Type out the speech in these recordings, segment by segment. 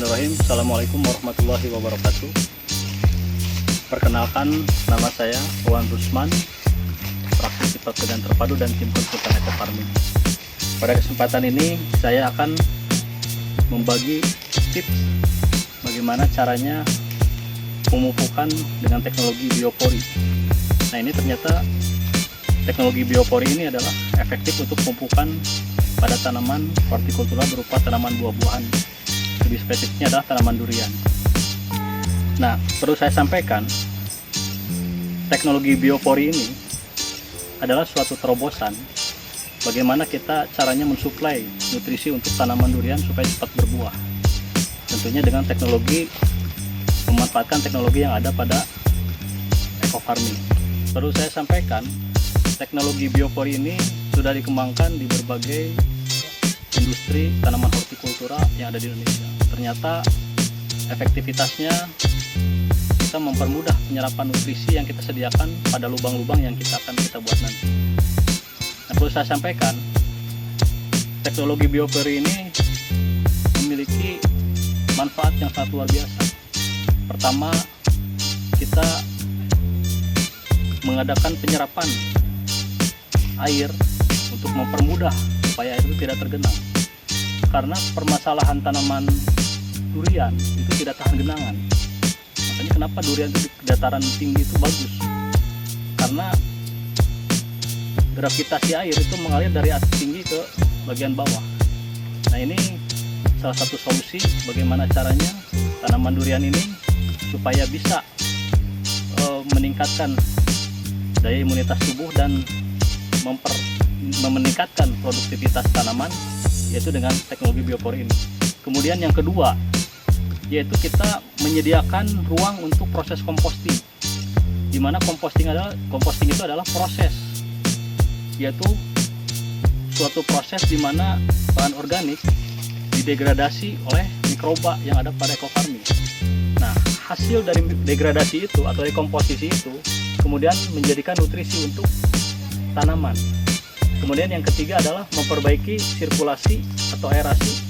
Bismillahirrahmanirrahim. Assalamualaikum warahmatullahi wabarakatuh. Perkenalkan, nama saya Wawan Rusman, praktisi pertanian terpadu dan tim konsultan Eco Farming. Pada kesempatan ini saya akan membagi tips bagaimana caranya pemupukan dengan teknologi biopori. Nah, ini ternyata teknologi biopori ini adalah efektif untuk pemupukan pada tanaman hortikultura berupa tanaman buah-buahan. Lebih spesifiknya adalah tanaman durian. Nah, perlu saya sampaikan, teknologi biopori ini adalah suatu terobosan bagaimana kita caranya mensuplai nutrisi untuk tanaman durian supaya cepat berbuah. Tentunya dengan teknologi, memanfaatkan teknologi yang ada pada eco farming. Perlu saya sampaikan, teknologi biopori ini sudah dikembangkan di berbagai industri tanaman hortikultura yang ada di Indonesia. Ternyata efektivitasnya kita mempermudah penyerapan nutrisi yang kita sediakan pada lubang-lubang yang kita buat nanti. Nah, perlu saya sampaikan, teknologi biopori ini memiliki manfaat yang sangat luar biasa. Pertama, kita mengadakan penyerapan air untuk mempermudah supaya air itu tidak tergenang. Karena permasalahan tanaman durian itu tidak tahan genangan. Makanya kenapa durian itu di dataran tinggi itu bagus, karena gravitasi air itu mengalir dari atas tinggi ke bagian bawah. Nah, ini salah satu solusi bagaimana caranya tanaman durian ini supaya bisa meningkatkan daya imunitas tubuh dan meningkatkan produktivitas tanaman, yaitu dengan teknologi biopori ini. Kemudian yang kedua, yaitu kita menyediakan ruang untuk proses composting, di mana composting itu adalah proses, yaitu suatu proses di mana bahan organik didegradasi oleh mikroba yang ada pada eco farming. Nah, hasil dari degradasi itu atau dekomposisi itu kemudian menjadikan nutrisi untuk tanaman. Kemudian yang ketiga adalah memperbaiki sirkulasi atau aerasi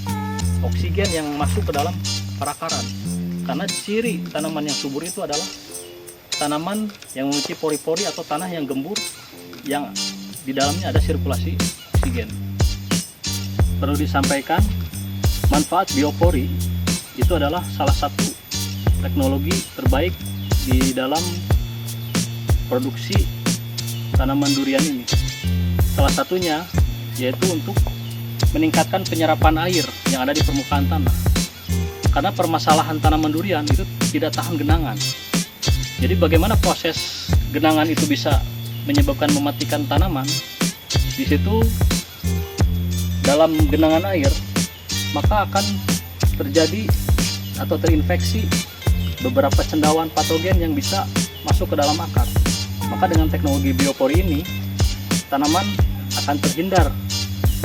oksigen yang masuk ke dalam perakaran. Karena ciri tanaman yang subur itu adalah tanaman yang memiliki pori-pori atau tanah yang gembur yang di dalamnya ada sirkulasi oksigen. Perlu disampaikan, manfaat biopori itu adalah salah satu teknologi terbaik di dalam produksi tanaman durian ini. Salah satunya yaitu untuk meningkatkan penyerapan air yang ada di permukaan tanah. Karena permasalahan tanaman durian itu tidak tahan genangan. Jadi bagaimana proses genangan itu bisa menyebabkan mematikan tanaman? Di situ dalam genangan air maka akan terjadi atau terinfeksi beberapa cendawan patogen yang bisa masuk ke dalam akar. Maka dengan teknologi biopori ini, tanaman akan terhindar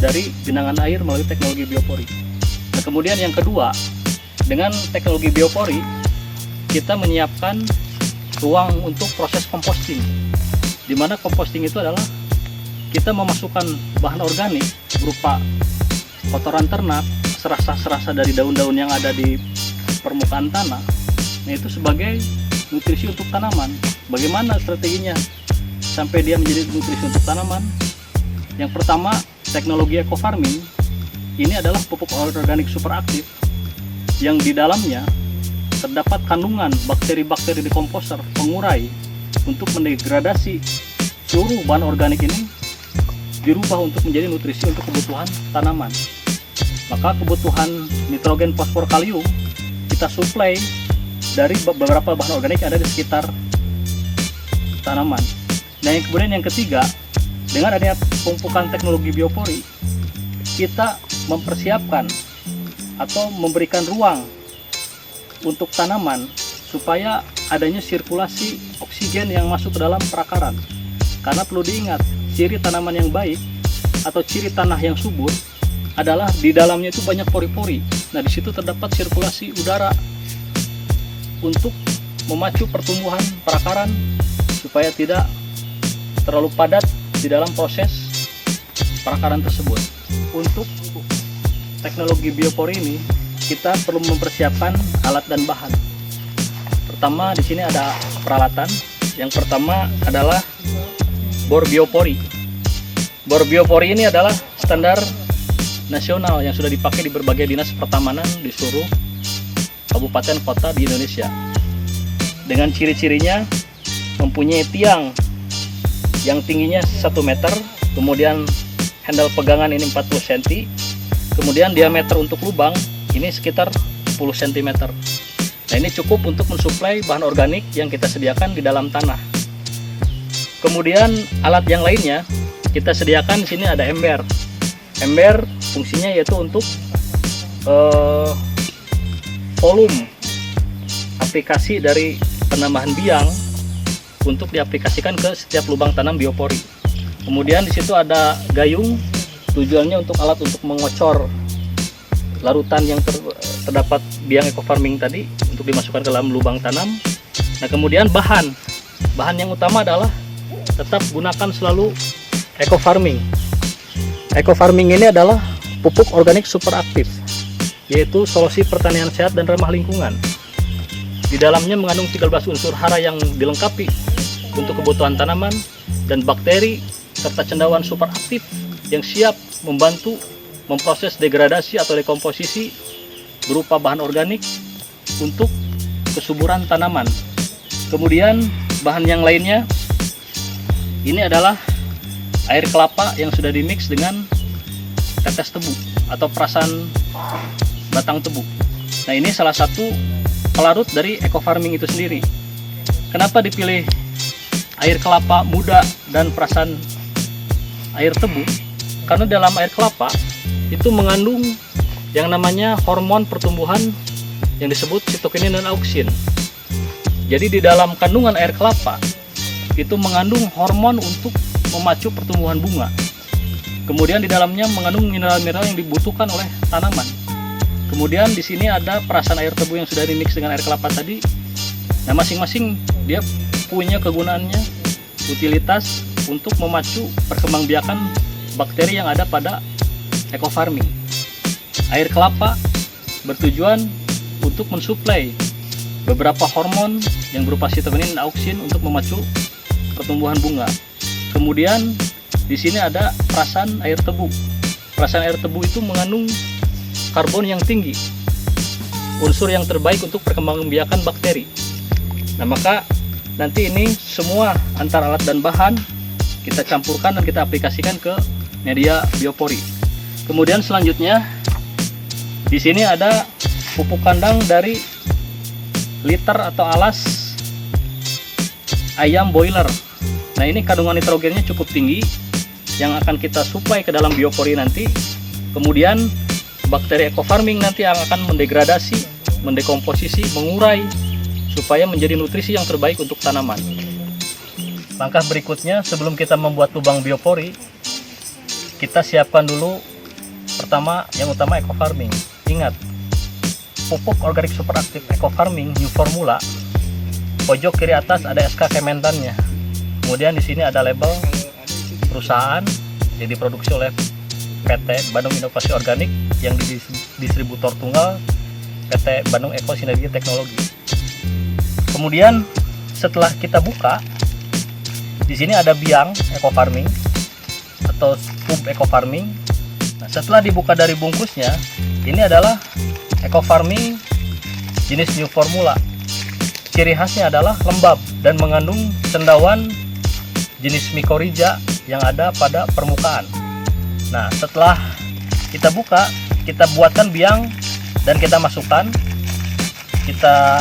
dari genangan air melalui teknologi biopori. Nah, kemudian yang kedua, dengan teknologi biopori kita menyiapkan ruang untuk proses composting, di mana composting itu adalah kita memasukkan bahan organik berupa kotoran ternak, serasa-serasa dari daun-daun yang ada di permukaan tanah. Nah, itu sebagai nutrisi untuk tanaman. Bagaimana strateginya sampai dia menjadi nutrisi untuk tanaman? Yang pertama, teknologi eco farming ini adalah pupuk organik superaktif yang di dalamnya terdapat kandungan bakteri-bakteri dekomposer pengurai untuk mendegradasi seluruh bahan organik ini dirubah untuk menjadi nutrisi untuk kebutuhan tanaman. Maka kebutuhan nitrogen, fosfor, kalium kita suplai dari beberapa bahan organik yang ada di sekitar tanaman. Nah, yang kemudian yang ketiga, dengan adanya pemupukan teknologi biopori, kita mempersiapkan atau memberikan ruang untuk tanaman supaya adanya sirkulasi oksigen yang masuk ke dalam perakaran. Karena perlu diingat, ciri tanaman yang baik atau ciri tanah yang subur adalah di dalamnya itu banyak pori-pori. Nah, di situ terdapat sirkulasi udara untuk memacu pertumbuhan perakaran supaya tidak terlalu padat di dalam proses perakaran tersebut. Untuk teknologi biopori ini kita perlu mempersiapkan alat dan bahan. Pertama, di sini ada peralatan. Yang pertama adalah bor biopori. Bor biopori ini adalah standar nasional yang sudah dipakai di berbagai dinas pertamanan di seluruh kabupaten kota di Indonesia. Dengan ciri-cirinya mempunyai tiang yang tingginya 1 meter, kemudian handle pegangan ini 40 cm, kemudian diameter untuk lubang ini sekitar 10 cm. Nah, ini cukup untuk mensuplai bahan organik yang kita sediakan di dalam tanah. Kemudian alat yang lainnya kita sediakan di sini ada ember. Ember fungsinya yaitu untuk volume aplikasi dari penambahan biang untuk diaplikasikan ke setiap lubang tanam biopori. Kemudian di situ ada gayung, tujuannya untuk alat untuk mengocor larutan yang terdapat biang eco farming tadi untuk dimasukkan ke dalam lubang tanam. Nah, kemudian bahan yang utama adalah tetap gunakan selalu eco farming. Eco farming ini adalah pupuk organik super aktif, yaitu solusi pertanian sehat dan ramah lingkungan. Di dalamnya mengandung 13 unsur hara yang dilengkapi untuk kebutuhan tanaman dan bakteri serta cendawan super aktif yang siap membantu memproses degradasi atau dekomposisi berupa bahan organik untuk kesuburan tanaman. Kemudian bahan yang lainnya ini adalah air kelapa yang sudah dimix dengan tetes tebu atau perasan batang tebu. Nah, ini salah satu pelarut dari eco farming itu sendiri. Kenapa dipilih air kelapa muda dan perasan air tebu? Karena dalam air kelapa itu mengandung yang namanya hormon pertumbuhan yang disebut sitokinin dan auksin. Jadi di dalam kandungan air kelapa itu mengandung hormon untuk memacu pertumbuhan bunga. Kemudian di dalamnya mengandung mineral-mineral yang dibutuhkan oleh tanaman. Kemudian di sini ada perasan air tebu yang sudah dimix dengan air kelapa tadi. Nah, masing-masing dia punya kegunaannya, utilitas untuk memacu perkembangbiakan bakteri yang ada pada eco farming. Air kelapa bertujuan untuk mensuplai beberapa hormon yang berupa sitokinin dan auksin untuk memacu pertumbuhan bunga. Kemudian di sini ada perasan air tebu. Perasan air tebu itu mengandung karbon yang tinggi, unsur yang terbaik untuk perkembangbiakan bakteri. Nah, maka nanti ini semua antara alat dan bahan kita campurkan dan kita aplikasikan ke media biopori. Kemudian selanjutnya di sini ada pupuk kandang dari liter atau alas ayam boiler. Nah, ini kandungan nitrogennya cukup tinggi yang akan kita suplai ke dalam biopori nanti. Kemudian bakteri eco farming nanti yang akan mendegradasi, mendekomposisi, mengurai supaya menjadi nutrisi yang terbaik untuk tanaman. Langkah berikutnya sebelum kita membuat lubang biopori, kita siapkan dulu pertama yang utama eco farming. Ingat, pupuk organik super aktif eco farming new formula, pojok kiri atas ada SK Kementannya. Kemudian di sini ada label perusahaan yang diproduksi oleh PT Bandung Inovasi Organik yang distributor tunggal PT Bandung Eko Sinergi Teknologi. Kemudian setelah kita buka, di sini ada biang eco farming atau tub eco farming. Nah, setelah dibuka dari bungkusnya, ini adalah eco farming jenis new formula. Ciri khasnya adalah lembab dan mengandung cendawan jenis mycorrhiza yang ada pada permukaan. Nah, setelah kita buka, kita buatkan biang dan kita masukkan. Kita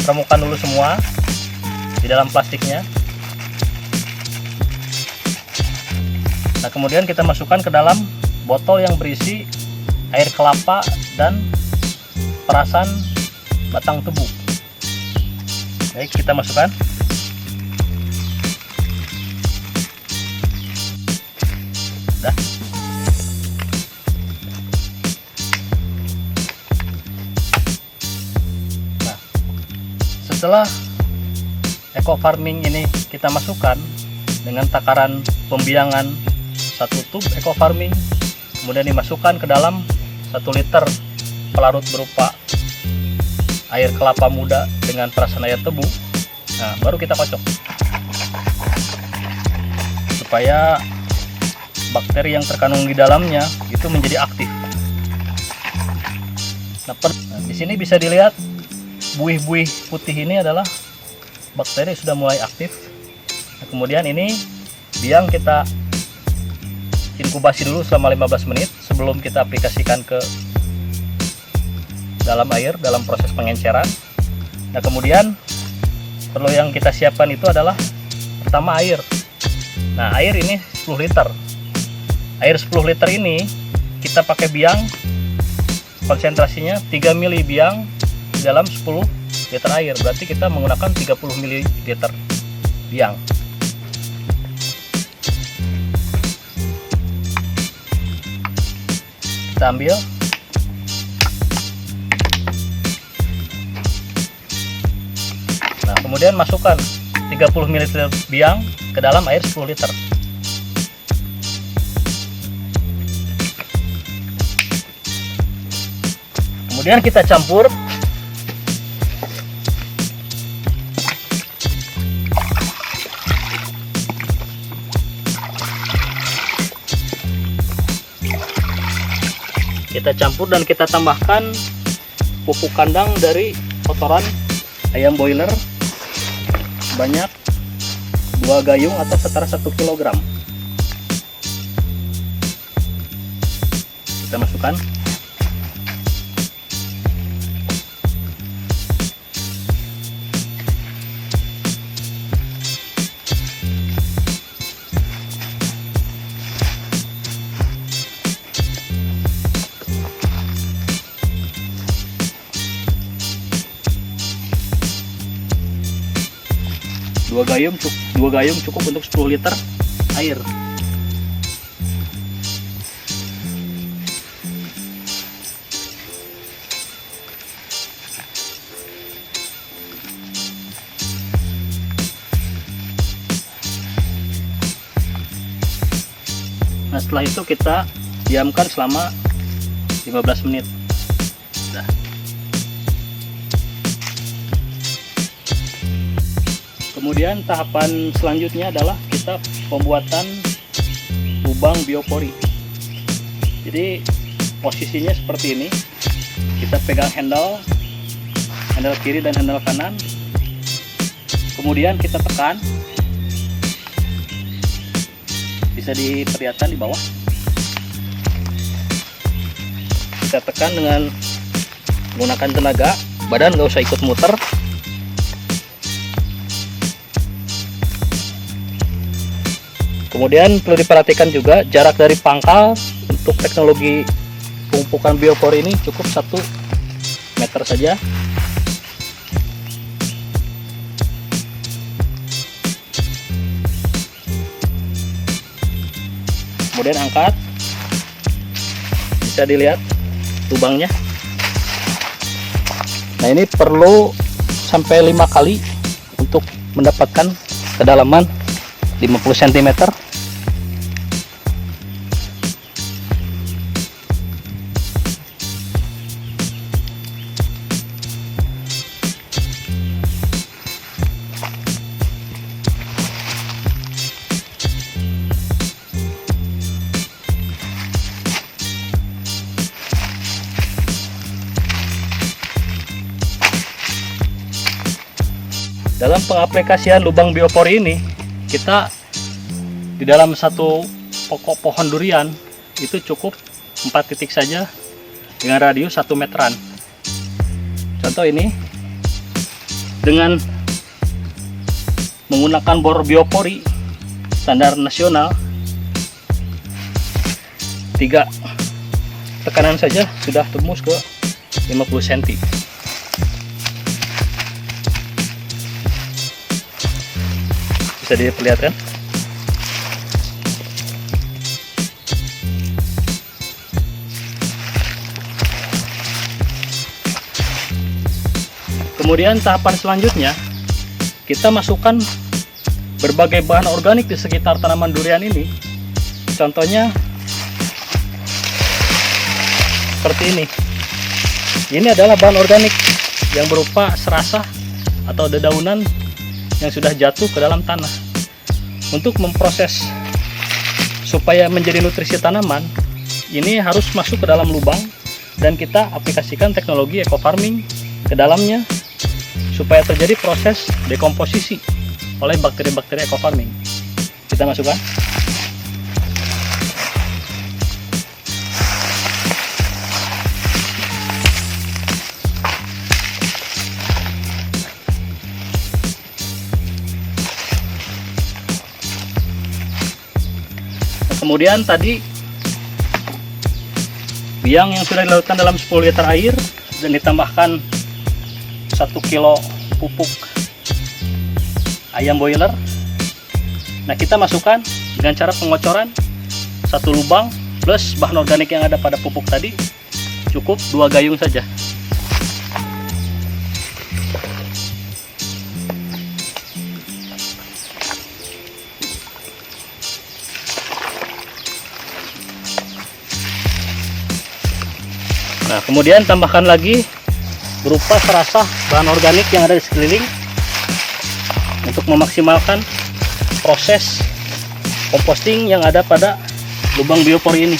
remukan dulu semua di dalam plastiknya. Nah, kemudian kita masukkan ke dalam botol yang berisi air kelapa dan perasan batang tebu. Baik, kita masukkan. Dah. Nah, setelah eco farming ini kita masukkan dengan takaran pembiangan 1 tub eco farming, kemudian dimasukkan ke dalam 1 liter pelarut berupa air kelapa muda dengan perasan air tebu. Nah, baru kita kocok supaya bakteri yang terkandung di dalamnya itu menjadi aktif. Nah, di sini bisa dilihat buih-buih putih ini adalah bakteri sudah mulai aktif. Nah, kemudian ini biang kita inkubasi dulu selama 15 menit sebelum kita aplikasikan ke dalam air dalam proses pengenceran. Nah, kemudian perlu yang kita siapkan itu adalah pertama air. Nah, air ini 10 liter. Air 10 liter ini kita pakai biang, konsentrasinya 3 ml biang dalam 10 liter air. Berarti kita menggunakan 30 ml biang. Kita ambil. Nah, kemudian masukkan 30 ml biang ke dalam air 10 liter. Kemudian kita campur. Kita campur dan kita tambahkan pupuk kandang dari kotoran ayam boiler sebanyak 2 gayung atau setara 1 kg. Kita masukkan. Dua gayung cukup untuk 10 liter air. Nah, setelah itu kita diamkan selama 15 menit. Nah. Kemudian tahapan selanjutnya adalah kita pembuatan lubang biopori. Jadi posisinya seperti ini. Kita pegang handle kiri dan handle kanan. Kemudian kita tekan. Bisa diperlihatkan di bawah. Kita tekan dengan menggunakan tenaga, badan nggak usah ikut muter. Kemudian perlu diperhatikan juga jarak dari pangkal untuk teknologi pemupukan biopor ini cukup 1 meter saja. Kemudian angkat, bisa dilihat lubangnya. Nah, ini perlu sampai 5 kali untuk mendapatkan kedalaman 50 cm. Dalam pengaplikasian lubang biopori ini, kita di dalam satu pokok pohon durian itu cukup 4 titik saja dengan radius 1 meteran. Contoh ini, dengan menggunakan bor biopori standar nasional 3 tekanan saja sudah tembus ke 50 cm. Bisa diperlihatkan. Kemudian tahapan selanjutnya kita masukkan berbagai bahan organik di sekitar tanaman durian ini. Contohnya seperti ini. Ini adalah bahan organik yang berupa serasah atau dedaunan yang sudah jatuh ke dalam tanah. Untuk memproses supaya menjadi nutrisi tanaman, ini harus masuk ke dalam lubang dan kita aplikasikan teknologi eco farming ke dalamnya supaya terjadi proses dekomposisi oleh bakteri-bakteri eco farming. Kita masukkan. Kemudian tadi biang yang sudah dilarutkan dalam 10 liter air dan ditambahkan 1 kilo pupuk ayam boiler. Nah, kita masukkan dengan cara pengocoran 1 lubang plus bahan organik yang ada pada pupuk tadi, cukup 2 gayung saja. Nah, kemudian tambahkan lagi berupa serasah bahan organik yang ada di sekeliling untuk memaksimalkan proses composting yang ada pada lubang biopori ini.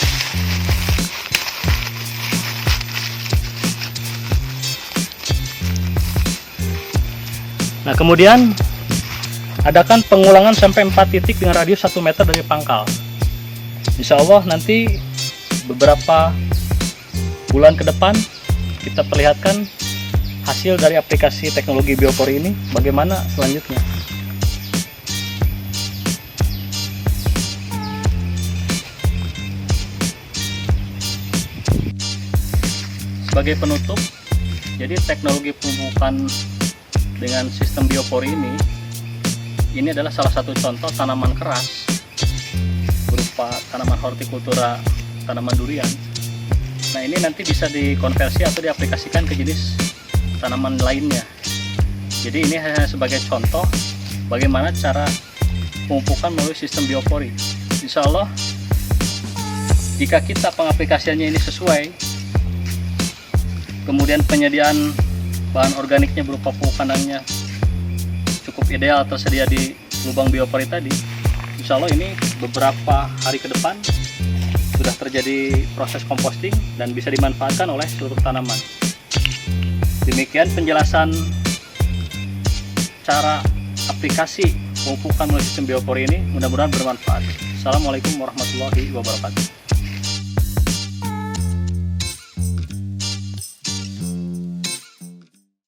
Nah, kemudian adakan pengulangan sampai 4 titik dengan radius 1 meter dari pangkal. Insya Allah nanti beberapa bulan ke depan kita perlihatkan hasil dari aplikasi teknologi biopori ini bagaimana selanjutnya. Sebagai penutup, jadi teknologi pemupukan dengan sistem biopori ini adalah salah satu contoh tanaman keras berupa tanaman hortikultura, tanaman durian. Nah, ini nanti bisa dikonversi atau diaplikasikan ke jenis tanaman lainnya. Jadi ini hanya sebagai contoh bagaimana cara pemupukan melalui sistem biopori. Insya Allah jika kita pengaplikasiannya ini sesuai, kemudian penyediaan bahan organiknya berupa pupuk kandangnya cukup ideal tersedia di lubang biopori tadi, insya Allah ini beberapa hari ke depan sudah terjadi proses composting dan bisa dimanfaatkan oleh seluruh tanaman. Demikian penjelasan cara aplikasi pemupukan melalui sistem biopori ini, mudah-mudahan bermanfaat. Assalamualaikum warahmatullahi wabarakatuh.